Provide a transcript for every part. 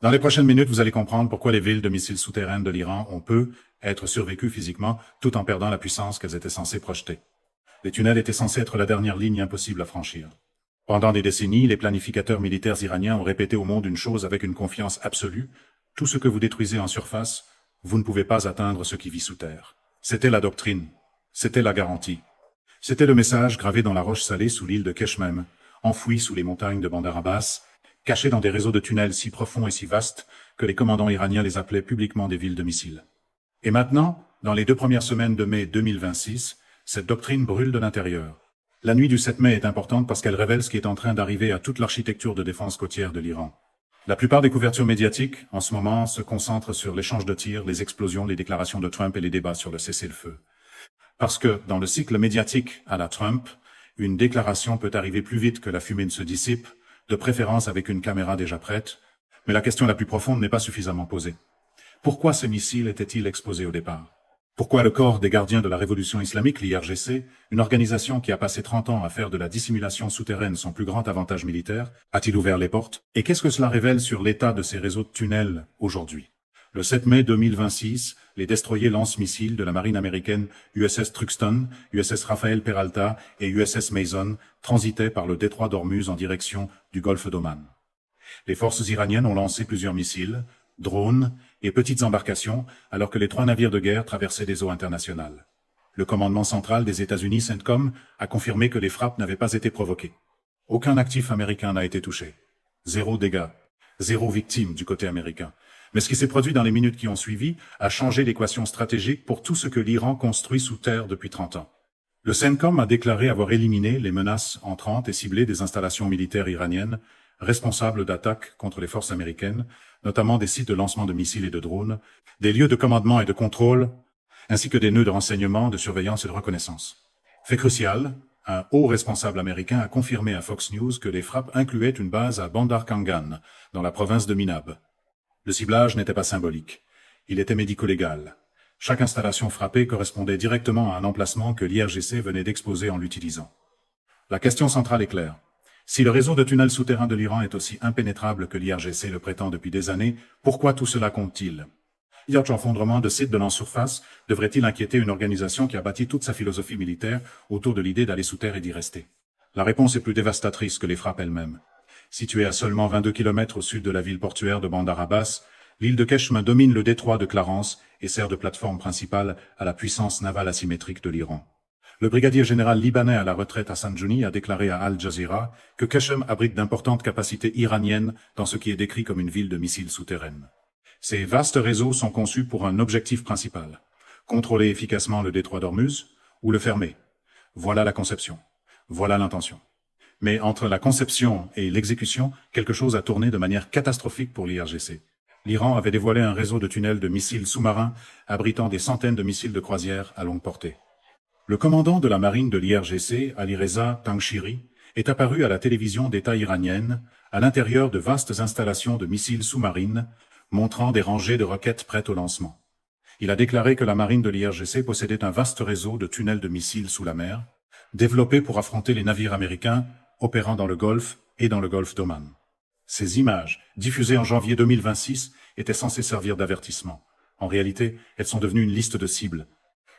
Dans les prochaines minutes, vous allez comprendre pourquoi les villes de missiles souterraines de l'Iran ont pu être survécues physiquement tout en perdant la puissance qu'elles étaient censées projeter. Les tunnels étaient censés être la dernière ligne impossible à franchir. Pendant des décennies, les planificateurs militaires iraniens ont répété au monde une chose avec une confiance absolue. Tout ce que vous détruisez en surface, vous ne pouvez pas atteindre ce qui vit sous terre. C'était la doctrine. C'était la garantie. C'était le message gravé dans la roche salée sous l'île de Keshmem, enfoui sous les montagnes de Bandar Abbas, caché dans des réseaux de tunnels si profonds et si vastes que les commandants iraniens les appelaient publiquement des villes de missiles. Et maintenant, dans les 2 premières semaines de mai 2026, cette doctrine brûle de l'intérieur. La nuit du 7 mai est importante parce qu'elle révèle ce qui est en train d'arriver à toute l'architecture de défense côtière de l'Iran. La plupart des couvertures médiatiques, en ce moment, se concentrent sur l'échange de tirs, les explosions, les déclarations de Trump et les débats sur le cessez-le-feu. Parce que, dans le cycle médiatique à la Trump, une déclaration peut arriver plus vite que la fumée ne se dissipe, de préférence avec une caméra déjà prête, mais la question la plus profonde n'est pas suffisamment posée. Pourquoi ce missile était-il exposé au départ? Pourquoi le corps des gardiens de la révolution islamique, l'IRGC, une organisation qui a passé 30 ans à faire de la dissimulation souterraine son plus grand avantage militaire, a-t-il ouvert les portes? Et qu'est-ce que cela révèle sur l'état de ces réseaux de tunnels aujourd'hui? Le 7 mai 2026, les destroyers lance-missiles de la marine américaine USS Truxtun, USS Rafael Peralta et USS Mason transitaient par le détroit d'Ormuz en direction du golfe d'Oman. Les forces iraniennes ont lancé plusieurs missiles, drones et petites embarcations, alors que les 3 navires de guerre traversaient des eaux internationales. Le commandement central des États-Unis, CENTCOM, a confirmé que les frappes n'avaient pas été provoquées. Aucun actif américain n'a été touché. 0 dégâts, 0 victime du côté américain. Mais ce qui s'est produit dans les minutes qui ont suivi a changé l'équation stratégique pour tout ce que l'Iran construit sous terre depuis 30 ans. Le CENTCOM a déclaré avoir éliminé les menaces entrantes et ciblées des installations militaires iraniennes responsables d'attaques contre les forces américaines, notamment des sites de lancement de missiles et de drones, des lieux de commandement et de contrôle, ainsi que des nœuds de renseignement, de surveillance et de reconnaissance. Fait crucial, un haut responsable américain a confirmé à Fox News que les frappes incluaient une base à Bandar Kangan, dans la province de Minab. Le ciblage n'était pas symbolique. Il était médico-légal. Chaque installation frappée correspondait directement à un emplacement que l'IRGC venait d'exposer en l'utilisant. La question centrale est claire. Si le réseau de tunnels souterrains de l'Iran est aussi impénétrable que l'IRGC le prétend depuis des années, pourquoi tout cela compte-t-il? L'effondrement de sites de lance-surface devrait-il inquiéter une organisation qui a bâti toute sa philosophie militaire autour de l'idée d'aller sous terre et d'y rester? La réponse est plus dévastatrice que les frappes elles-mêmes. Située à seulement 22 km au sud de la ville portuaire de Bandar Abbas, l'île de Keshmem domine le détroit de Clarence et sert de plateforme principale à la puissance navale asymétrique de l'Iran. Le brigadier général libanais à la retraite Hassan Jouni a déclaré à Al Jazeera que Keshmem abrite d'importantes capacités iraniennes dans ce qui est décrit comme une ville de missiles souterraines. Ces vastes réseaux sont conçus pour un objectif principal: contrôler efficacement le détroit d'Ormuz ou le fermer. Voilà la conception. Voilà l'intention. Mais entre la conception et l'exécution, quelque chose a tourné de manière catastrophique pour l'IRGC. L'Iran avait dévoilé un réseau de tunnels de missiles sous-marins abritant des centaines de missiles de croisière à longue portée. Le commandant de la marine de l'IRGC, Alireza Tangshiri, est apparu à la télévision d'État iranienne, à l'intérieur de vastes installations de missiles sous-marines, montrant des rangées de roquettes prêtes au lancement. Il a déclaré que la marine de l'IRGC possédait un vaste réseau de tunnels de missiles sous la mer, développé pour affronter les navires américains opérant dans le Golfe et dans le Golfe d'Oman. Ces images, diffusées en janvier 2026, étaient censées servir d'avertissement. En réalité, elles sont devenues une liste de cibles.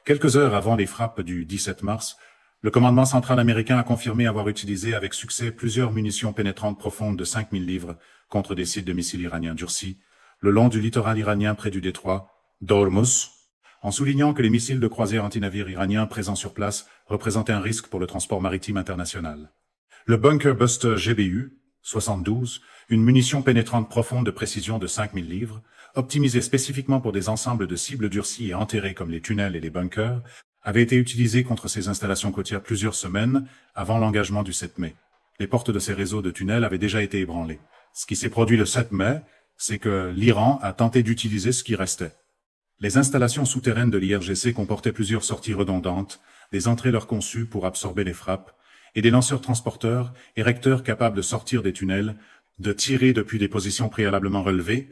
Quelques heures avant les frappes du 17 mars, le commandement central américain a confirmé avoir utilisé avec succès plusieurs munitions pénétrantes profondes de 5000 livres contre des sites de missiles iraniens durcis, le long du littoral iranien près du détroit d'Ormuz, en soulignant que les missiles de croisière anti-navires iraniens présents sur place représentaient un risque pour le transport maritime international. Le Bunker Buster GBU 72, une munition pénétrante profonde de précision de 5000 livres, optimisée spécifiquement pour des ensembles de cibles durcies et enterrées comme les tunnels et les bunkers, avait été utilisée contre ces installations côtières plusieurs semaines avant l'engagement du 7 mai. Les portes de ces réseaux de tunnels avaient déjà été ébranlées. Ce qui s'est produit le 7 mai, c'est que l'Iran a tenté d'utiliser ce qui restait. Les installations souterraines de l'IRGC comportaient plusieurs sorties redondantes, des entrées leur conçues pour absorber les frappes, et des lanceurs transporteurs et recteurs capables de sortir des tunnels, de tirer depuis des positions préalablement relevées,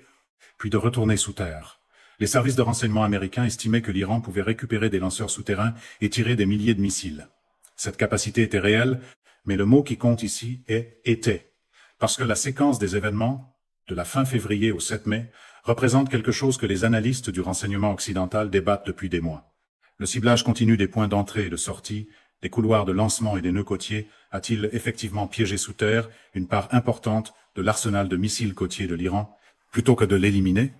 puis de retourner sous terre. Les services de renseignement américains estimaient que l'Iran pouvait récupérer des lanceurs souterrains et tirer des milliers de missiles. Cette capacité était réelle, mais le mot qui compte ici est « était », parce que la séquence des événements de la fin février au 7 mai, représente quelque chose que les analystes du renseignement occidental débattent depuis des mois. Le ciblage continu des points d'entrée et de sortie, des couloirs de lancement et des nœuds côtiers a-t-il effectivement piégé sous terre une part importante de l'arsenal de missiles côtiers de l'Iran, plutôt que de l'éliminer?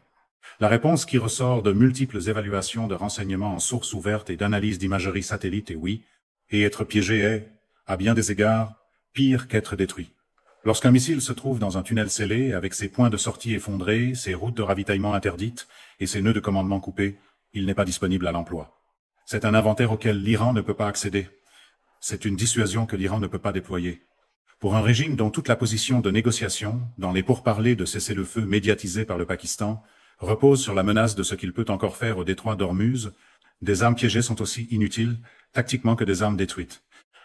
La réponse qui ressort de multiples évaluations de renseignements en sources ouvertes et d'analyses d'imagerie satellite est oui, et être piégé est, à bien des égards, pire qu'être détruit. Lorsqu'un missile se trouve dans un tunnel scellé, avec ses points de sortie effondrés, ses routes de ravitaillement interdites et ses nœuds de commandement coupés, il n'est pas disponible à l'emploi. C'est un inventaire auquel l'Iran ne peut pas accéder. C'est une dissuasion que l'Iran ne peut pas déployer. Pour un régime dont toute la position de négociation, dans les pourparlers de cessez-le-feu médiatisés par le Pakistan, repose sur la menace de ce qu'il peut encore faire au détroit d'Ormuz, des armes piégées sont aussi inutiles, tactiquement, que des armes détruites.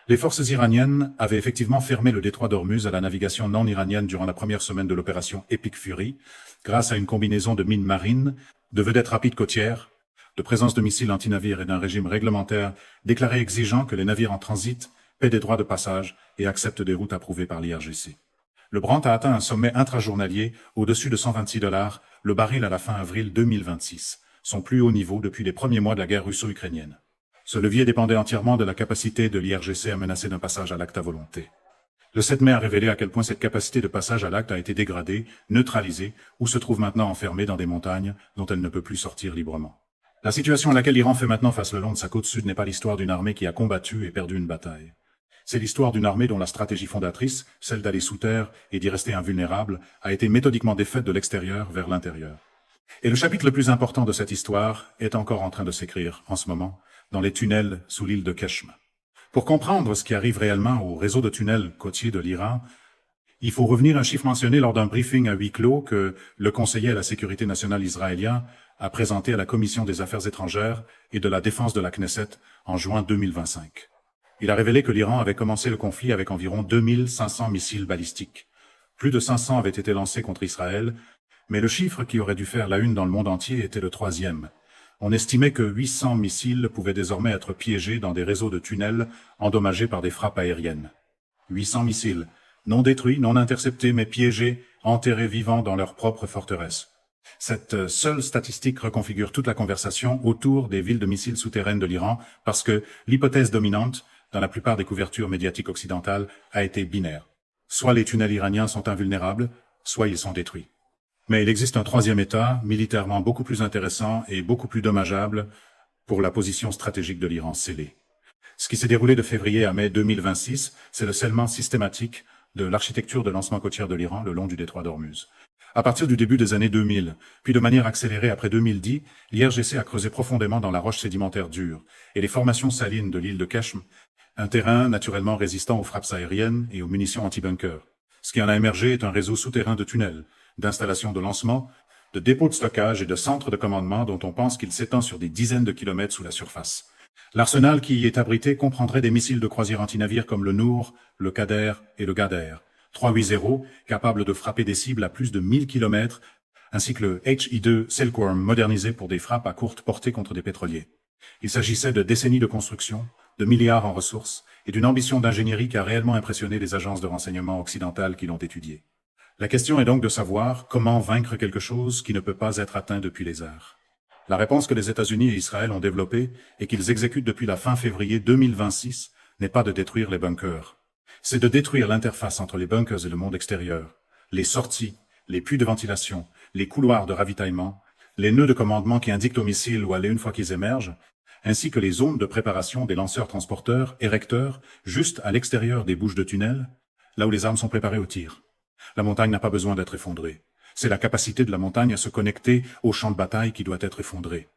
Les forces iraniennes avaient effectivement fermé le détroit d'Ormuz à la navigation non iranienne durant la première semaine de l'opération Epic Fury, grâce à une combinaison de mines marines, de vedettes rapides côtières, de présence de missiles anti-navires et d'un régime réglementaire déclaré exigeant que les navires en transit paient des droits de passage et acceptent des routes approuvées par l'IRGC. Le Brent a atteint un sommet intrajournalier au-dessus de $126 le baril à la fin avril 2026, son plus haut niveau depuis les premiers mois de la guerre russo-ukrainienne. Ce levier dépendait entièrement de la capacité de l'IRGC à menacer d'un passage à l'acte à volonté. Le 7 mai a révélé à quel point cette capacité de passage à l'acte a été dégradée, neutralisée, ou se trouve maintenant enfermée dans des montagnes dont elle ne peut plus sortir librement. La situation à laquelle l'Iran fait maintenant face le long de sa côte sud n'est pas l'histoire d'une armée qui a combattu et perdu une bataille. C'est l'histoire d'une armée dont la stratégie fondatrice, celle d'aller sous terre et d'y rester invulnérable, a été méthodiquement défaite de l'extérieur vers l'intérieur. Et le chapitre le plus important de cette histoire est encore en train de s'écrire, en ce moment, dans les tunnels sous l'île de Keshm. Pour comprendre ce qui arrive réellement au réseau de tunnels côtiers de l'Iran, il faut revenir à un chiffre mentionné lors d'un briefing à huis clos que le conseiller à la sécurité nationale israélien a présenté à la Commission des Affaires étrangères et de la Défense de la Knesset en juin 2025. Il a révélé que l'Iran avait commencé le conflit avec environ 2500 missiles balistiques. Plus de 500 avaient été lancés contre Israël, mais le chiffre qui aurait dû faire la une dans le monde entier était le troisième. On estimait que 800 missiles pouvaient désormais être piégés dans des réseaux de tunnels endommagés par des frappes aériennes. 800 missiles, non détruits, non interceptés, mais piégés, enterrés vivants dans leur propre forteresse. Cette seule statistique reconfigure toute la conversation autour des villes de missiles souterraines de l'Iran parce que l'hypothèse dominante, dans la plupart des couvertures médiatiques occidentales, a été binaire. Soit les tunnels iraniens sont invulnérables, soit ils sont détruits. Mais il existe un troisième état, militairement beaucoup plus intéressant et beaucoup plus dommageable pour la position stratégique de l'Iran scellée. Ce qui s'est déroulé de février à mai 2026, c'est le scellement systématique de l'architecture de lancement côtière de l'Iran le long du détroit d'Ormuz. À partir du début des années 2000, puis de manière accélérée après 2010, l'IRGC a creusé profondément dans la roche sédimentaire dure et les formations salines de l'île de Keshm, un terrain naturellement résistant aux frappes aériennes et aux munitions anti-bunker. Ce qui en a émergé est un réseau souterrain de tunnels, d'installations de lancement, de dépôts de stockage et de centres de commandement dont on pense qu'il s'étend sur des dizaines de kilomètres sous la surface. L'arsenal qui y est abrité comprendrait des missiles de croisière anti-navires comme le Nour, le Qader et le Gader, 380 capables de frapper des cibles à plus de 1000 km, ainsi que le HI-2 Silkworm modernisé pour des frappes à courte portée contre des pétroliers. Il s'agissait de décennies de construction, de milliards en ressources et d'une ambition d'ingénierie qui a réellement impressionné les agences de renseignement occidentales qui l'ont étudié. La question est donc de savoir comment vaincre quelque chose qui ne peut pas être atteint depuis les airs. La réponse que les États-Unis et Israël ont développée et qu'ils exécutent depuis la fin février 2026 n'est pas de détruire les bunkers. C'est de détruire l'interface entre les bunkers et le monde extérieur, les sorties, les puits de ventilation, les couloirs de ravitaillement, les nœuds de commandement qui indiquent aux missiles où aller une fois qu'ils émergent, ainsi que les zones de préparation des lanceurs transporteurs, érecteurs, juste à l'extérieur des bouches de tunnel, là où les armes sont préparées au tir. La montagne n'a pas besoin d'être effondrée. C'est la capacité de la montagne à se connecter au champ de bataille qui doit être effondrée.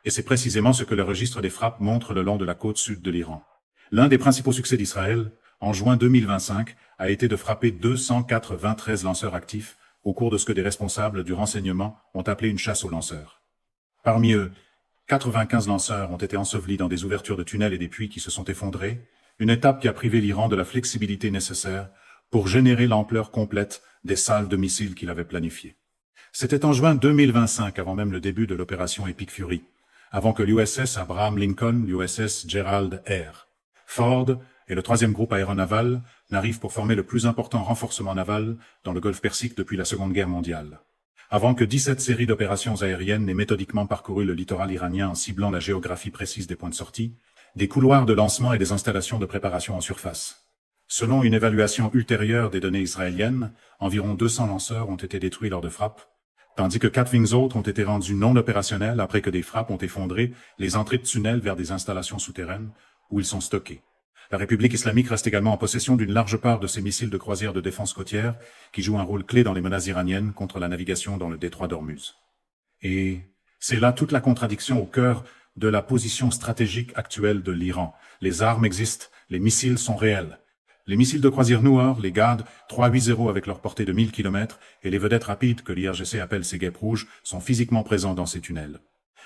Et c'est précisément ce que le registre des frappes montre le long de la côte sud de l'Iran. L'un des principaux succès d'Israël, en juin 2025, a été de frapper 293 lanceurs actifs au cours de ce que des responsables du renseignement ont appelé une chasse aux lanceurs. Parmi eux, 95 lanceurs ont été ensevelis dans des ouvertures de tunnels et des puits qui se sont effondrés, une étape qui a privé l'Iran de la flexibilité nécessaire pour générer l'ampleur complète des salves de missiles qu'il avait planifiées. C'était en juin 2025, avant même le début de l'opération Epic Fury, avant que l'USS Abraham Lincoln, l'USS Gerald R. Ford et le troisième groupe aéronaval n'arrive pour former le plus important renforcement naval dans le golfe Persique depuis la Seconde Guerre mondiale. Avant que 17 séries d'opérations aériennes n'aient méthodiquement parcouru le littoral iranien en ciblant la géographie précise des points de sortie, des couloirs de lancement et des installations de préparation en surface. Selon une évaluation ultérieure des données israéliennes, environ 200 lanceurs ont été détruits lors de frappes, tandis que 4 autres ont été rendus non opérationnels après que des frappes ont effondré les entrées de tunnels vers des installations souterraines où ils sont stockés. La République islamique reste également en possession d'une large part de ces missiles de croisière de défense côtière qui jouent un rôle clé dans les menaces iraniennes contre la navigation dans le détroit d'Ormuz. Et c'est là toute la contradiction au cœur de la position stratégique actuelle de l'Iran. Les armes existent, les missiles sont réels. Les missiles de croisière Noor, les GAD 380 avec leur portée de 1000 km et les vedettes rapides que l'IRGC appelle ses guêpes rouges sont physiquement présents dans ces tunnels.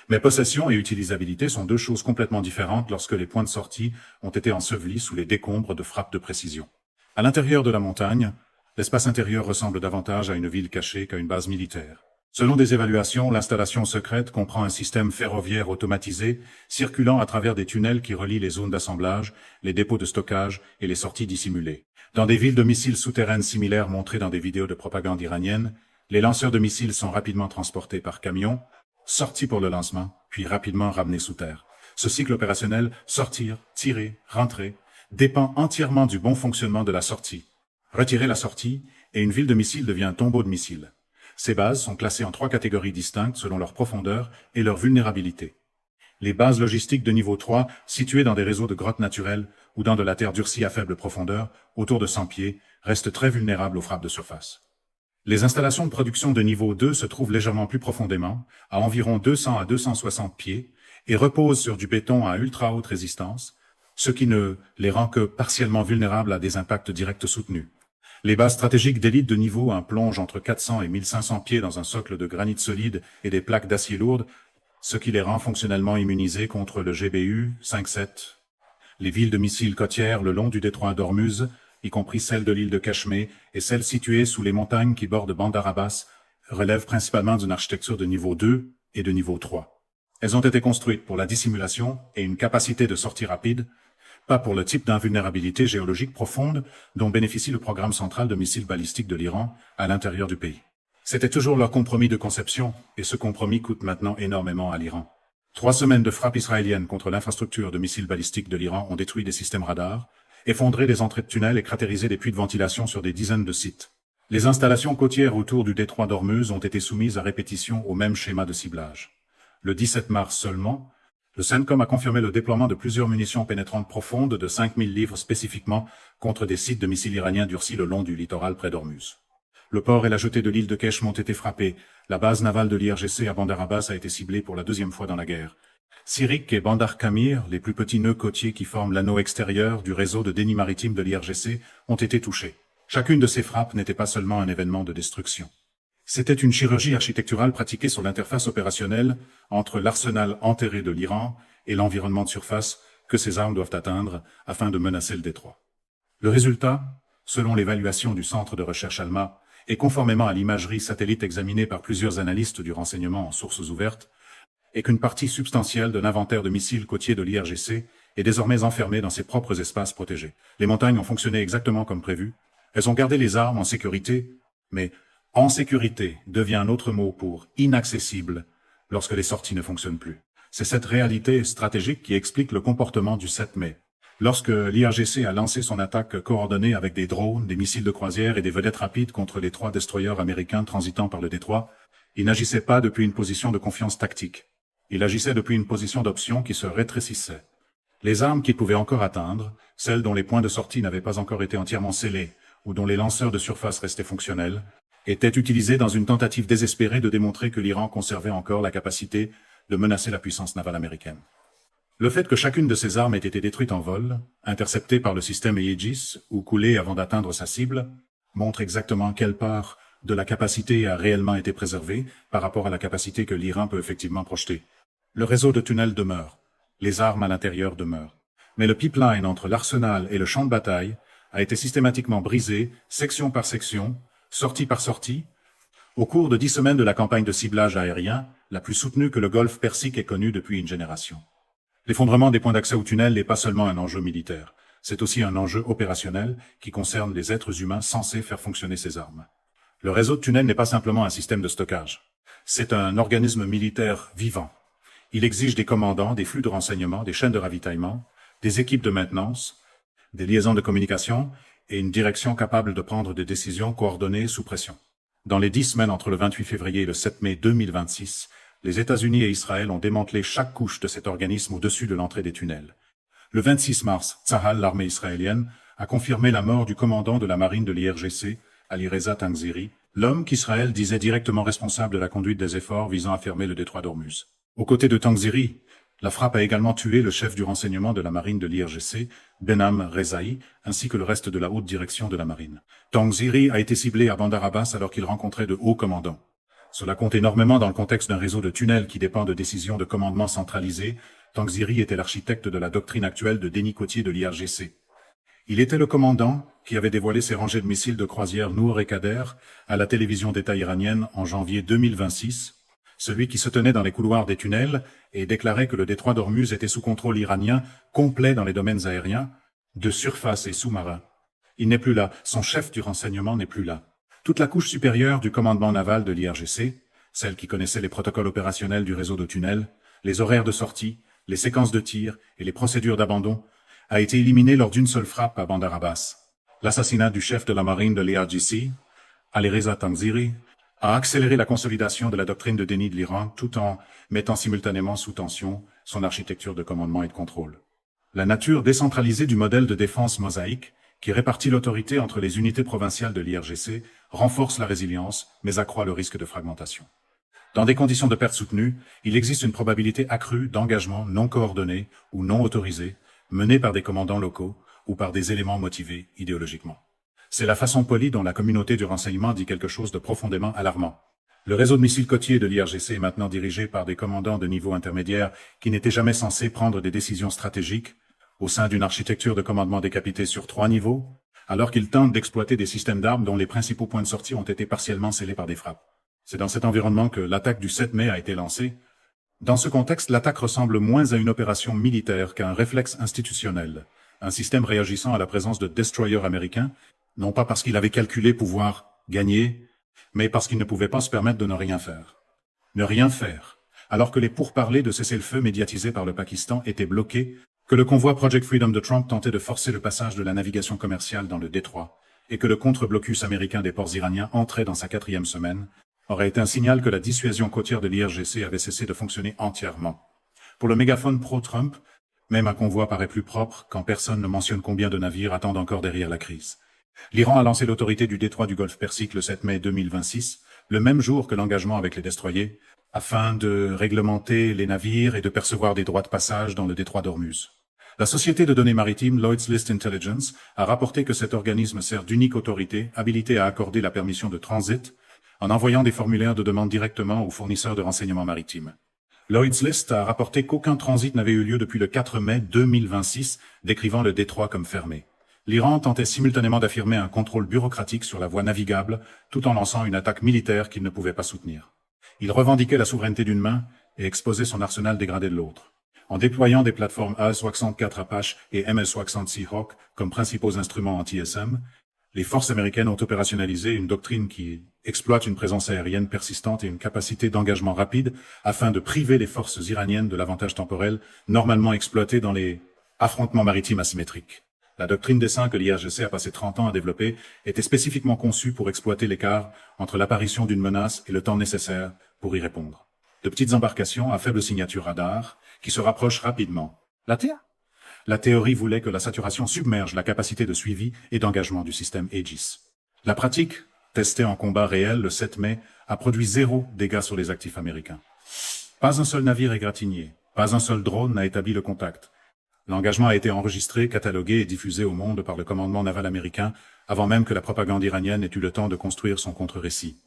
Mais possession et utilisabilité sont deux choses complètement différentes lorsque les points de sortie ont été ensevelis sous les décombres de frappes de précision. À l'intérieur de la montagne, l'espace intérieur ressemble davantage à une ville cachée qu'à une base militaire. Selon des évaluations, l'installation secrète comprend un système ferroviaire automatisé circulant à travers des tunnels qui relient les zones d'assemblage, les dépôts de stockage et les sorties dissimulées. Dans des villes de missiles souterraines similaires montrées dans des vidéos de propagande iranienne, les lanceurs de missiles sont rapidement transportés par camion, sortis pour le lancement, puis rapidement ramenés sous terre. Ce cycle opérationnel, sortir, tirer, rentrer, dépend entièrement du bon fonctionnement de la sortie. Retirer la sortie, et une ville de missiles devient un tombeau de missiles. Ces bases sont classées en 3 catégories distinctes selon leur profondeur et leur vulnérabilité. Les bases logistiques de niveau 3, situées dans des réseaux de grottes naturelles ou dans de la terre durcie à faible profondeur, autour de 100 pieds, restent très vulnérables aux frappes de surface. Les installations de production de niveau 2 se trouvent légèrement plus profondément, à environ 200 à 260 pieds, et reposent sur du béton à ultra haute résistance, ce qui ne les rend que partiellement vulnérables à des impacts directs soutenus. Les bases stratégiques d'élite de niveau 1 plongent entre 400 et 1500 pieds dans un socle de granit solide et des plaques d'acier lourdes, ce qui les rend fonctionnellement immunisés contre le GBU 5-7. Les villes de missiles côtières le long du détroit d'Ormuz, y compris celles de l'île de Cachemé et celles situées sous les montagnes qui bordent Bandar Abbas, relèvent principalement d'une architecture de niveau 2 et de niveau 3. Elles ont été construites pour la dissimulation et une capacité de sortie rapide, pas pour le type d'invulnérabilité géologique profonde dont bénéficie le programme central de missiles balistiques de l'Iran à l'intérieur du pays. C'était toujours leur compromis de conception, et ce compromis coûte maintenant énormément à l'Iran. 3 semaines de frappes israéliennes contre l'infrastructure de missiles balistiques de l'Iran ont détruit des systèmes radars, effondré des entrées de tunnels et cratérisé des puits de ventilation sur des dizaines de sites. Les installations côtières autour du détroit d'Ormuz ont été soumises à répétition au même schéma de ciblage. Le 17 mars seulement, le CENTCOM a confirmé le déploiement de plusieurs munitions pénétrantes profondes de 5000 livres spécifiquement contre des sites de missiles iraniens durcis le long du littoral près d'Ormuz. Le port et la jetée de l'île de Keshm ont été frappés. La base navale de l'IRGC à Bandar Abbas a été ciblée pour la 2e fois dans la guerre. Sirik et Bandar Kamir, les plus petits nœuds côtiers qui forment l'anneau extérieur du réseau de déni maritime de l'IRGC, ont été touchés. Chacune de ces frappes n'était pas seulement un événement de destruction. C'était une chirurgie architecturale pratiquée sur l'interface opérationnelle entre l'arsenal enterré de l'Iran et l'environnement de surface que ces armes doivent atteindre afin de menacer le détroit. Le résultat, selon l'évaluation du centre de recherche ALMA et conformément à l'imagerie satellite examinée par plusieurs analystes du renseignement en sources ouvertes, est qu'une partie substantielle de l'inventaire de missiles côtiers de l'IRGC est désormais enfermée dans ses propres espaces protégés. Les montagnes ont fonctionné exactement comme prévu. Elles ont gardé les armes en sécurité, mais en sécurité devient un autre mot pour inaccessible lorsque les sorties ne fonctionnent plus. C'est cette réalité stratégique qui explique le comportement du 7 mai. Lorsque l'IRGC a lancé son attaque coordonnée avec des drones, des missiles de croisière et des vedettes rapides contre les 3 destroyers américains transitant par le détroit, il n'agissait pas depuis une position de confiance tactique. Il agissait depuis une position d'option qui se rétrécissait. Les armes qu'il pouvait encore atteindre, celles dont les points de sortie n'avaient pas encore été entièrement scellés ou dont les lanceurs de surface restaient fonctionnels, étaient utilisées dans une tentative désespérée de démontrer que l'Iran conservait encore la capacité de menacer la puissance navale américaine. Le fait que chacune de ces armes ait été détruite en vol, interceptée par le système Aegis ou coulée avant d'atteindre sa cible, montre exactement quelle part de la capacité a réellement été préservée par rapport à la capacité que l'Iran peut effectivement projeter. Le réseau de tunnels demeure, les armes à l'intérieur demeurent. Mais le pipeline entre l'arsenal et le champ de bataille a été systématiquement brisé, section par section, sortie par sortie, au cours de 10 semaines de la campagne de ciblage aérien, la plus soutenue que le golfe Persique ait connue depuis une génération. L'effondrement des points d'accès au tunnel n'est pas seulement un enjeu militaire. C'est aussi un enjeu opérationnel qui concerne les êtres humains censés faire fonctionner ces armes. Le réseau de tunnels n'est pas simplement un système de stockage. C'est un organisme militaire vivant. Il exige des commandants, des flux de renseignements, des chaînes de ravitaillement, des équipes de maintenance, des liaisons de communication et une direction capable de prendre des décisions coordonnées sous pression. Dans les 10 semaines entre le 28 février et le 7 mai 2026, les États-Unis et Israël ont démantelé chaque couche de cet organisme au-dessus de l'entrée des tunnels. Le 26 mars, Tsahal, l'armée israélienne, a confirmé la mort du commandant de la marine de l'IRGC, Ali Reza Tangziri, l'homme qu'Israël disait directement responsable de la conduite des efforts visant à fermer le détroit d'Ormuz. Aux côtés de Tangziri, la frappe a également tué le chef du renseignement de la marine de l'IRGC, Benham Rezaï, ainsi que le reste de la haute direction de la marine. Tangziri a été ciblé à Bandar Abbas alors qu'il rencontrait de hauts commandants. Cela compte énormément dans le contexte d'un réseau de tunnels qui dépend de décisions de commandement centralisées. Tangziri était l'architecte de la doctrine actuelle de Denis Cotier de l'IRGC. Il était le commandant qui avait dévoilé ses rangées de missiles de croisière Nour et Kader à la télévision d'État iranienne en janvier 2026, celui qui se tenait dans les couloirs des tunnels et déclarait que le détroit d'Ormuz était sous contrôle iranien complet dans les domaines aériens, de surface et sous-marins. Il n'est plus là, son chef du renseignement n'est plus là. Toute la couche supérieure du commandement naval de l'IRGC, celle qui connaissait les protocoles opérationnels du réseau de tunnels, les horaires de sortie, les séquences de tir et les procédures d'abandon, a été éliminée lors d'une seule frappe à Bandar Abbas. L'assassinat du chef de la marine de l'IRGC, Ali Reza Tangziri, a accéléré la consolidation de la doctrine de déni de l'Iran tout en mettant simultanément sous tension son architecture de commandement et de contrôle. La nature décentralisée du modèle de défense mosaïque, qui répartit l'autorité entre les unités provinciales de l'IRGC, renforce la résilience, mais accroît le risque de fragmentation. Dans des conditions de perte soutenues, il existe une probabilité accrue d'engagement non coordonné ou non autorisé, mené par des commandants locaux ou par des éléments motivés idéologiquement. C'est la façon polie dont la communauté du renseignement dit quelque chose de profondément alarmant. Le réseau de missiles côtiers de l'IRGC est maintenant dirigé par des commandants de niveau intermédiaire qui n'étaient jamais censés prendre des décisions stratégiques au sein d'une architecture de commandement décapité sur 3 niveaux, alors qu'ils tentent d'exploiter des systèmes d'armes dont les principaux points de sortie ont été partiellement scellés par des frappes. C'est dans cet environnement que l'attaque du 7 mai a été lancée. Dans ce contexte, l'attaque ressemble moins à une opération militaire qu'à un réflexe institutionnel, un système réagissant à la présence de destroyers américains, non pas parce qu'il avait calculé pouvoir gagner, mais parce qu'il ne pouvait pas se permettre de ne rien faire. Ne rien faire, alors que les pourparlers de cessez-le-feu médiatisés par le Pakistan étaient bloqués, que le convoi Project Freedom de Trump tentait de forcer le passage de la navigation commerciale dans le détroit, et que le contre-blocus américain des ports iraniens entrait dans sa 4e semaine, aurait été un signal que la dissuasion côtière de l'IRGC avait cessé de fonctionner entièrement. Pour le mégaphone pro-Trump, même un convoi paraît plus propre quand personne ne mentionne combien de navires attendent encore derrière la crise. L'Iran a lancé l'autorité du détroit du Golfe Persique le 7 mai 2026, le même jour que l'engagement avec les destroyers, afin de réglementer les navires et de percevoir des droits de passage dans le détroit d'Ormuz. La société de données maritimes Lloyd's List Intelligence a rapporté que cet organisme sert d'unique autorité habilitée à accorder la permission de transit en envoyant des formulaires de demande directement aux fournisseurs de renseignements maritimes. Lloyd's List a rapporté qu'aucun transit n'avait eu lieu depuis le 4 mai 2026, décrivant le détroit comme fermé. L'Iran tentait simultanément d'affirmer un contrôle bureaucratique sur la voie navigable, tout en lançant une attaque militaire qu'il ne pouvait pas soutenir. Il revendiquait la souveraineté d'une main et exposait son arsenal dégradé de l'autre. En déployant des plateformes AS-64 Apache et MS-60 Seahawk comme principaux instruments anti-SM, les forces américaines ont opérationnalisé une doctrine qui exploite une présence aérienne persistante et une capacité d'engagement rapide afin de priver les forces iraniennes de l'avantage temporel normalement exploité dans les affrontements maritimes asymétriques. La doctrine dessin que l'IRGC a passé 30 ans à développer était spécifiquement conçue pour exploiter l'écart entre l'apparition d'une menace et le temps nécessaire pour y répondre. De petites embarcations à faible signature radar qui se rapprochent rapidement. La théorie voulait que la saturation submerge la capacité de suivi et d'engagement du système Aegis. La pratique, testée en combat réel le 7 mai, a produit 0 dégâts sur les actifs américains. Pas un seul navire égratigné, pas un seul drone n'a établi le contact. L'engagement a été enregistré, catalogué et diffusé au monde par le commandement naval américain avant même que la propagande iranienne ait eu le temps de construire son contre-récit.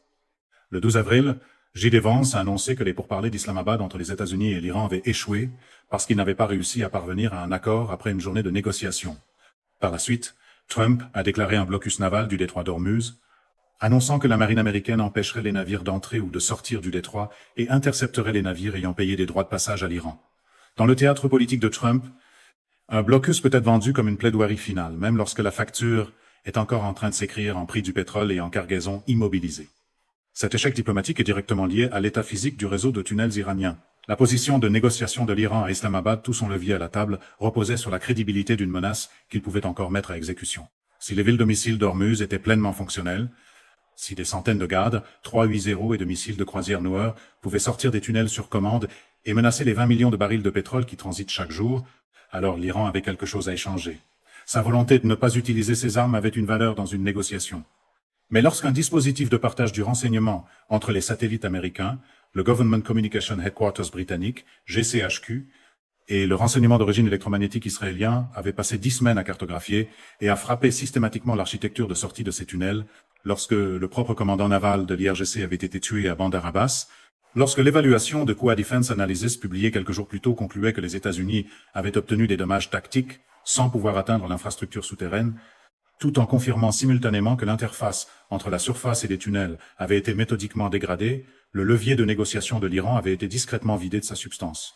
Le 12 avril, J.D. Vance a annoncé que les pourparlers d'Islamabad entre les États-Unis et l'Iran avaient échoué parce qu'ils n'avaient pas réussi à parvenir à un accord après une journée de négociations. Par la suite, Trump a déclaré un blocus naval du détroit d'Ormuz, annonçant que la marine américaine empêcherait les navires d'entrer ou de sortir du détroit et intercepterait les navires ayant payé des droits de passage à l'Iran. Dans le théâtre politique de Trump, Un blocus peut être vendu comme une plaidoirie finale, même lorsque la facture est encore en train de s'écrire en prix du pétrole et en cargaison immobilisée. Cet échec diplomatique est directement lié à l'état physique du réseau de tunnels iraniens. La position de négociation de l'Iran à Islamabad, tout son levier à la table, reposait sur la crédibilité d'une menace qu'il pouvait encore mettre à exécution. Si les villes de missiles d'Ormuz étaient pleinement fonctionnelles, si des centaines de gardes, 380 et de missiles de croisière Noor pouvaient sortir des tunnels sur commande et menacer les 20 millions de barils de pétrole qui transitent chaque jour, alors l'Iran avait quelque chose à échanger. Sa volonté de ne pas utiliser ses armes avait une valeur dans une négociation. Mais lorsqu'un dispositif de partage du renseignement entre les satellites américains, le Government Communication Headquarters britannique, GCHQ, et le renseignement d'origine électromagnétique israélien avait passé 10 semaines à cartographier et à frapper systématiquement l'architecture de sortie de ces tunnels, lorsque le propre commandant naval de l'IRGC avait été tué à Bandar Abbas, lorsque l'évaluation de QA Defense Analysis publiée quelques jours plus tôt concluait que les États-Unis avaient obtenu des dommages tactiques sans pouvoir atteindre l'infrastructure souterraine, tout en confirmant simultanément que l'interface entre la surface et les tunnels avait été méthodiquement dégradée, le levier de négociation de l'Iran avait été discrètement vidé de sa substance.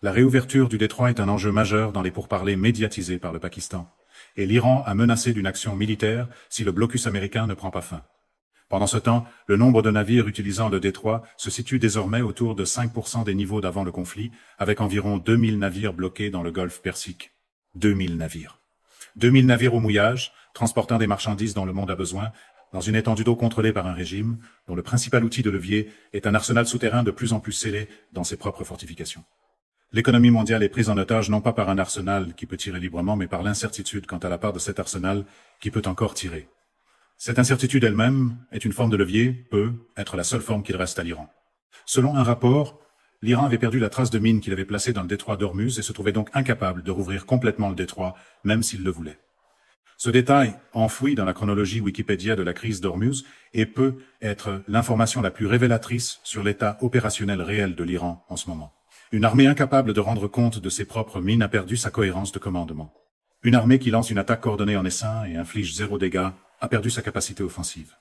La réouverture du détroit est un enjeu majeur dans les pourparlers médiatisés par le Pakistan, et l'Iran a menacé d'une action militaire si le blocus américain ne prend pas fin. Pendant ce temps, le nombre de navires utilisant le détroit se situe désormais autour de 5% des niveaux d'avant le conflit, avec environ 2000 navires bloqués dans le golfe Persique. 2000 navires. 2000 navires au mouillage, transportant des marchandises dont le monde a besoin, dans une étendue d'eau contrôlée par un régime dont le principal outil de levier est un arsenal souterrain de plus en plus scellé dans ses propres fortifications. L'économie mondiale est prise en otage non pas par un arsenal qui peut tirer librement, mais par l'incertitude quant à la part de cet arsenal qui peut encore tirer. Cette incertitude elle-même est une forme de levier, peut être la seule forme qu'il reste à l'Iran. Selon un rapport, l'Iran avait perdu la trace de mine qu'il avait placée dans le détroit d'Ormuz et se trouvait donc incapable de rouvrir complètement le détroit, même s'il le voulait. Ce détail, enfoui dans la chronologie Wikipédia de la crise d'Ormuz, et peut être l'information la plus révélatrice sur l'état opérationnel réel de l'Iran en ce moment. Une armée incapable de rendre compte de ses propres mines a perdu sa cohérence de commandement. Une armée qui lance une attaque coordonnée en essaim et inflige 0 dégâts a perdu sa capacité offensive.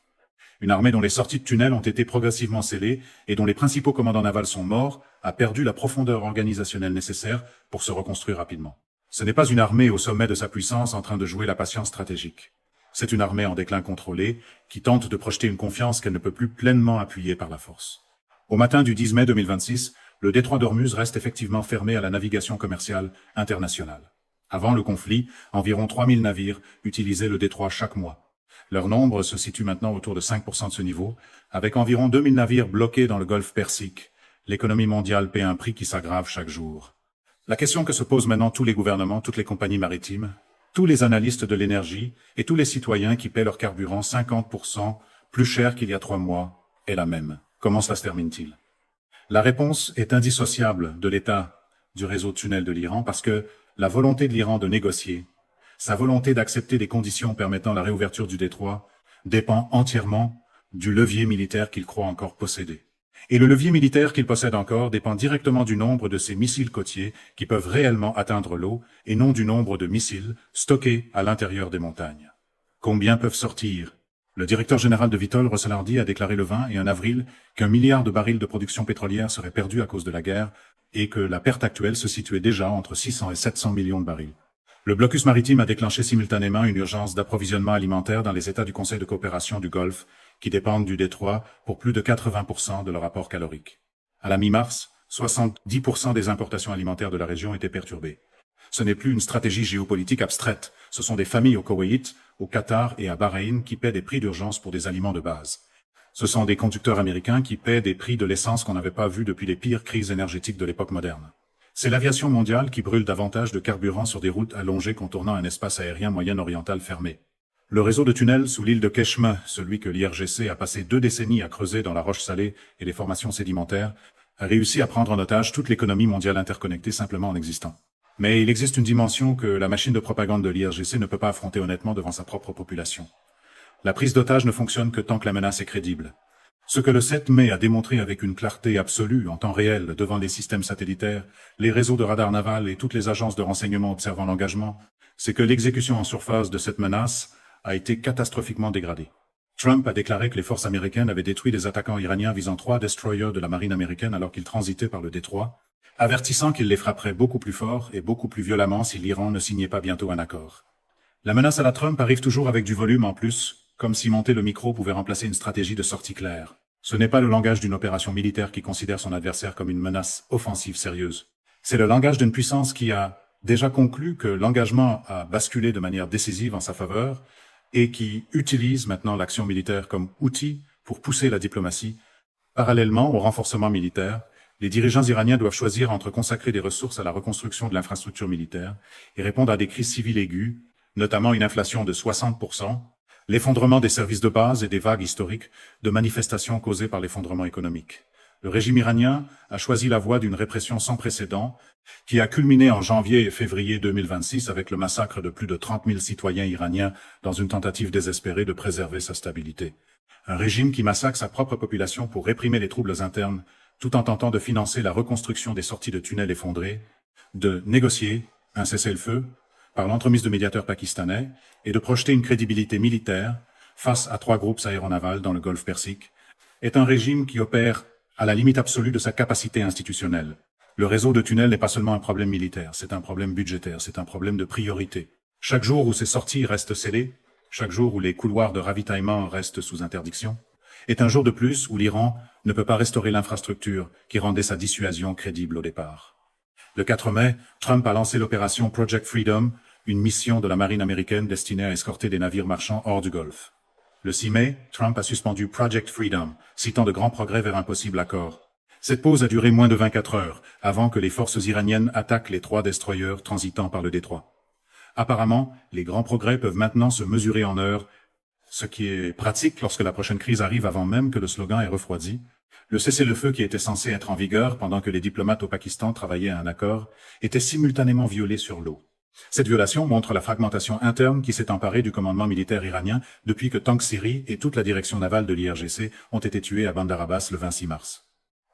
Une armée dont les sorties de tunnels ont été progressivement scellées et dont les principaux commandants navals sont morts a perdu la profondeur organisationnelle nécessaire pour se reconstruire rapidement. Ce n'est pas une armée au sommet de sa puissance en train de jouer la patience stratégique. C'est une armée en déclin contrôlé qui tente de projeter une confiance qu'elle ne peut plus pleinement appuyer par la force. Au matin du 10 mai 2026, le détroit d'Ormuz reste effectivement fermé à la navigation commerciale internationale. Avant le conflit, environ 3000 navires utilisaient le détroit chaque mois. Leur nombre se situe maintenant autour de 5% de ce niveau, avec environ 2000 navires bloqués dans le golfe Persique. L'économie mondiale paie un prix qui s'aggrave chaque jour. La question que se posent maintenant tous les gouvernements, toutes les compagnies maritimes, tous les analystes de l'énergie et tous les citoyens qui paient leur carburant 50% plus cher qu'il y a 3 mois est la même. Comment cela se termine-t-il? La réponse est indissociable de l'état du réseau de tunnels de l'Iran parce que la volonté de l'Iran de négocier, sa volonté d'accepter des conditions permettant la réouverture du détroit dépend entièrement du levier militaire qu'il croit encore posséder. Et le levier militaire qu'il possède encore dépend directement du nombre de ces missiles côtiers qui peuvent réellement atteindre l'eau et non du nombre de missiles stockés à l'intérieur des montagnes. Combien peuvent sortir? Le directeur général de Vitol, Russell Hardy, a déclaré le 20 et 1 avril qu'1 milliard de barils de production pétrolière serait perdu à cause de la guerre et que la perte actuelle se situait déjà entre 600 et 700 millions de barils. Le blocus maritime a déclenché simultanément une urgence d'approvisionnement alimentaire dans les États du Conseil de coopération du Golfe, qui dépendent du détroit pour plus de 80% de leur apport calorique. À la mi-mars, 70% des importations alimentaires de la région étaient perturbées. Ce n'est plus une stratégie géopolitique abstraite, ce sont des familles au Koweït, au Qatar et à Bahreïn qui paient des prix d'urgence pour des aliments de base. Ce sont des conducteurs américains qui paient des prix de l'essence qu'on n'avait pas vus depuis les pires crises énergétiques de l'époque moderne. C'est l'aviation mondiale qui brûle davantage de carburant sur des routes allongées contournant un espace aérien moyen-oriental fermé. Le réseau de tunnels sous l'île de Keshme, celui que l'IRGC a passé 2 décennies à creuser dans la roche salée et les formations sédimentaires, a réussi à prendre en otage toute l'économie mondiale interconnectée simplement en existant. Mais il existe une dimension que la machine de propagande de l'IRGC ne peut pas affronter honnêtement devant sa propre population. La prise d'otage ne fonctionne que tant que la menace est crédible. Ce que le 7 mai a démontré avec une clarté absolue en temps réel devant les systèmes satellitaires, les réseaux de radars navals et toutes les agences de renseignement observant l'engagement, c'est que l'exécution en surface de cette menace a été catastrophiquement dégradée. Trump a déclaré que les forces américaines avaient détruit des attaquants iraniens visant 3 destroyers de la marine américaine alors qu'ils transitaient par le détroit, avertissant qu'il les frapperait beaucoup plus fort et beaucoup plus violemment si l'Iran ne signait pas bientôt un accord. La menace à la Trump arrive toujours avec du volume en plus, comme si monter le micro pouvait remplacer une stratégie de sortie claire. Ce n'est pas le langage d'une opération militaire qui considère son adversaire comme une menace offensive sérieuse. C'est le langage d'une puissance qui a déjà conclu que l'engagement a basculé de manière décisive en sa faveur et qui utilise maintenant l'action militaire comme outil pour pousser la diplomatie. Parallèlement au renforcement militaire, les dirigeants iraniens doivent choisir entre consacrer des ressources à la reconstruction de l'infrastructure militaire et répondre à des crises civiles aiguës, notamment une inflation de 60%, l'effondrement des services de base et des vagues historiques de manifestations causées par l'effondrement économique. Le régime iranien a choisi la voie d'une répression sans précédent qui a culminé en janvier et février 2026 avec le massacre de plus de 30 000 citoyens iraniens dans une tentative désespérée de préserver sa stabilité. Un régime qui massacre sa propre population pour réprimer les troubles internes tout en tentant de financer la reconstruction des sorties de tunnels effondrés, de négocier un cessez-le-feu par l'entremise de médiateurs pakistanais et de projeter une crédibilité militaire face à 3 groupes aéronavals dans le Golfe Persique, est un régime qui opère à la limite absolue de sa capacité institutionnelle. Le réseau de tunnels n'est pas seulement un problème militaire, c'est un problème budgétaire, c'est un problème de priorité. Chaque jour où ces sorties restent scellées, chaque jour où les couloirs de ravitaillement restent sous interdiction, est un jour de plus où l'Iran ne peut pas restaurer l'infrastructure qui rendait sa dissuasion crédible au départ. Le 4 mai, Trump a lancé l'opération Project Freedom, une mission de la marine américaine destinée à escorter des navires marchands hors du Golfe. Le 6 mai, Trump a suspendu Project Freedom, citant de grands progrès vers un possible accord. Cette pause a duré moins de 24 heures, avant que les forces iraniennes attaquent les 3 destroyers transitant par le détroit. Apparemment, les grands progrès peuvent maintenant se mesurer en heures, ce qui est pratique lorsque la prochaine crise arrive avant même que le slogan ait refroidi. Le cessez-le-feu qui était censé être en vigueur pendant que les diplomates au Pakistan travaillaient à un accord était simultanément violé sur l'eau. Cette violation montre la fragmentation interne qui s'est emparée du commandement militaire iranien depuis que Tank Siri et toute la direction navale de l'IRGC ont été tués à Bandar Abbas le 26 mars.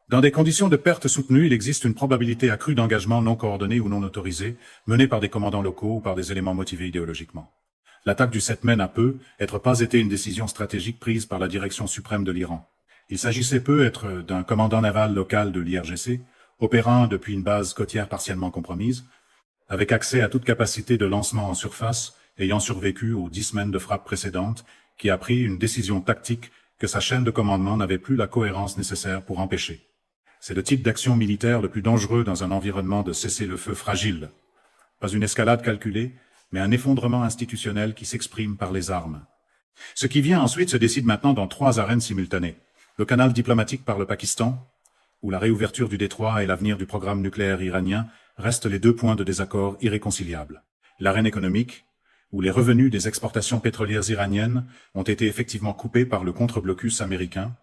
Dans des conditions de perte soutenues, il existe une probabilité accrue d'engagement non coordonné ou non autorisé, mené par des commandants locaux ou par des éléments motivés idéologiquement. L'attaque du 7 mai n'a pas été une décision stratégique prise par la direction suprême de l'Iran. Il s'agissait peut-être d'un commandant naval local de l'IRGC, opérant depuis une base côtière partiellement compromise, avec accès à toute capacité de lancement en surface, ayant survécu aux 10 semaines de frappe précédentes, qui a pris une décision tactique que sa chaîne de commandement n'avait plus la cohérence nécessaire pour empêcher. C'est le type d'action militaire le plus dangereux dans un environnement de cessez-le-feu fragile. Pas une escalade calculée, mais un effondrement institutionnel qui s'exprime par les armes. Ce qui vient ensuite se décide maintenant dans 3 arènes simultanées. Le canal diplomatique par le Pakistan, où la réouverture du détroit et l'avenir du programme nucléaire iranien restent les 2 points de désaccord irréconciliables. L'arène économique, où les revenus des exportations pétrolières iraniennes ont été effectivement coupés par le contre-blocus américain,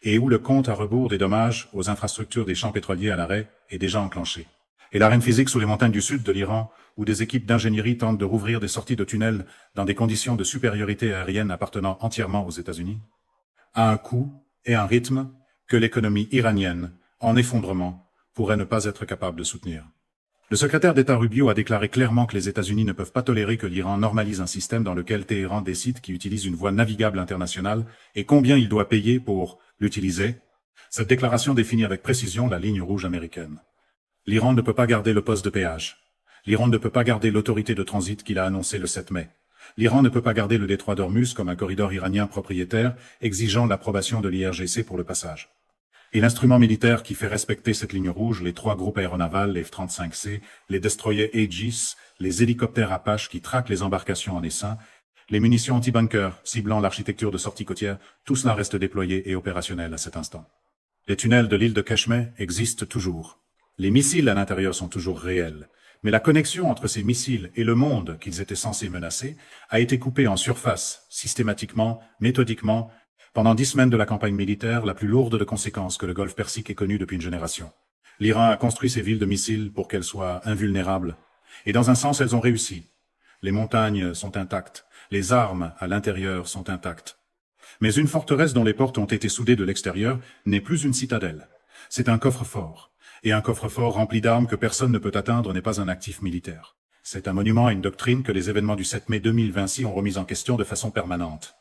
et où le compte à rebours des dommages aux infrastructures des champs pétroliers à l'arrêt est déjà enclenché. Et l'arène physique sous les montagnes du sud de l'Iran, où des équipes d'ingénierie tentent de rouvrir des sorties de tunnels dans des conditions de supériorité aérienne appartenant entièrement aux États-Unis, a un coût et un rythme que l'économie iranienne, en effondrement, pourrait ne pas être capable de soutenir. Le secrétaire d'État Rubio a déclaré clairement que les États-Unis ne peuvent pas tolérer que l'Iran normalise un système dans lequel Téhéran décide qu'il utilise une voie navigable internationale et combien il doit payer pour l'utiliser. Cette déclaration définit avec précision la ligne rouge américaine. L'Iran ne peut pas garder le poste de péage. L'Iran ne peut pas garder l'autorité de transit qu'il a annoncée le 7 mai. L'Iran ne peut pas garder le détroit d'Ormuz comme un corridor iranien propriétaire exigeant l'approbation de l'IRGC pour le passage. Et l'instrument militaire qui fait respecter cette ligne rouge, les 3 groupes aéronavals, les F-35C, les destroyers Aegis, les hélicoptères Apache qui traquent les embarcations en essaim, les munitions anti-bunker ciblant l'architecture de sortie côtière, tout cela reste déployé et opérationnel à cet instant. Les tunnels de l'île de Keshmeh existent toujours. Les missiles à l'intérieur sont toujours réels. Mais la connexion entre ces missiles et le monde qu'ils étaient censés menacer a été coupée en surface, systématiquement, méthodiquement, pendant 10 semaines de la campagne militaire la plus lourde de conséquences que le Golfe Persique ait connue depuis une génération. L'Iran a construit ses villes de missiles pour qu'elles soient invulnérables. Et dans un sens, elles ont réussi. Les montagnes sont intactes. Les armes à l'intérieur sont intactes. Mais une forteresse dont les portes ont été soudées de l'extérieur n'est plus une citadelle. C'est un coffre-fort. Et un coffre-fort rempli d'armes que personne ne peut atteindre n'est pas un actif militaire. C'est un monument à une doctrine que les événements du 7 mai 2026 ont remise en question de façon permanente.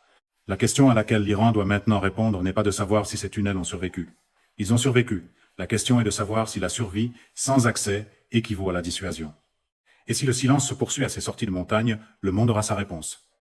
La question à laquelle l'Iran doit maintenant répondre n'est pas de savoir si ces tunnels ont survécu. Ils ont survécu. La question est de savoir si la survie, sans accès, équivaut à la dissuasion. Et si le silence se poursuit à ces sorties de montagne, le monde aura sa réponse.